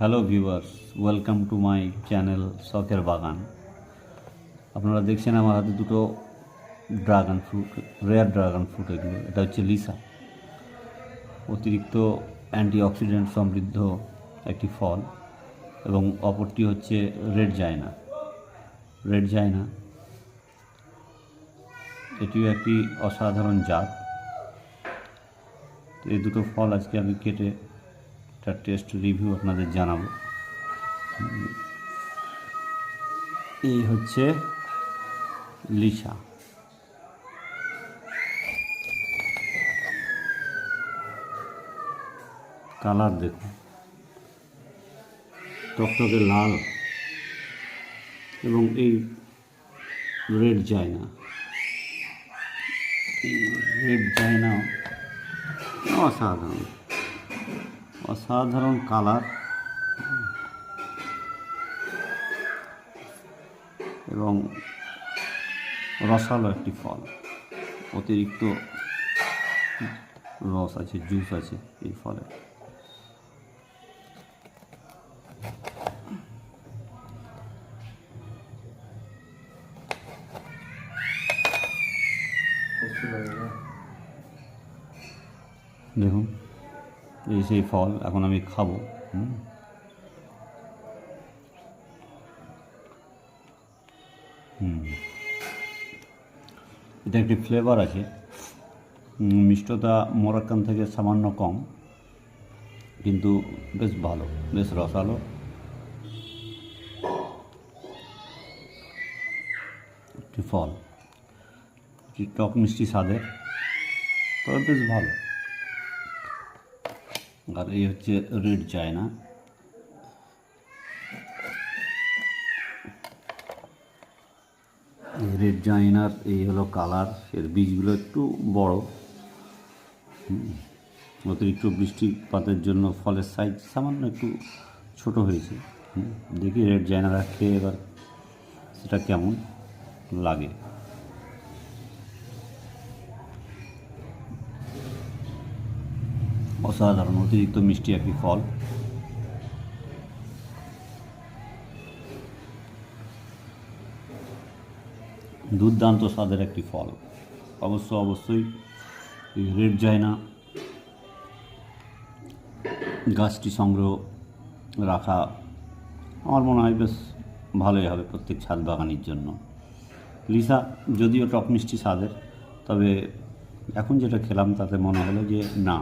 Hello viewers, welcome to my channel শখের বাগান। আপনারা দেখছেন আমার হাতে দুটো dragon fruit, rare dragon fruit. এটা হচ্ছে লিসা। অতিরিক্ত অ্যান্টিঅক্সিডেন্ট সমৃদ্ধ একটি ফল, এবং অপরটি হচ্ছে রেড জায়না। এটিও একটি অসাধারণ জাত। এই দুটো ফল আজকে আমি কেটে তার টেস্ট রিভিউ আপনাদের জানাবো। এই হচ্ছে লিসা। কালার দেখুন, টকটকে লাল। এবং এই রেড জায়না অসাধারণ কালার এবং রসালো একটি ফল। অতিরিক্ত রস আছে, জুস আছে এই ফলে। দেখুন, এই সেই ফল। এখন আমি খাবো। এটা একটি ফ্লেভার আছে, মিষ্টতা মোরাক্কান থেকে সামান্য কম, কিন্তু বেশ ভালো, বেশ রসালো। একটি ফল, একটি টক মিষ্টি স্বাদের, তবে বেশ ভালো। আর এই হচ্ছে রেড জায়না। রেড জায়নার এই হলো কালার। এর বীজগুলো একটু বড়। অতিরিক্ত বৃষ্টিপাতের জন্য ফলের সাইজ সামান্য একটু ছোট হয়েছে। দেখি রেড জায়নাটা খেয়ে এবার সেটা কেমন লাগে। অসাধারণ, অতিরিক্ত মিষ্টি একটি ফল। দুর্দান্ত স্বাদের একটি ফল। অবশ্যই এই রেড জায়না গাছটি সংগ্রহ রাখা আমার মনে হয় বেশ ভালোই হবে প্রত্যেক ছাদ বাগানির জন্য। লিসা যদিও টক মিষ্টি স্বাদের, তবে এখন যেটা খেলাম তাতে মনে হলো যে না,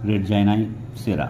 রেড জায়নাই সেরা।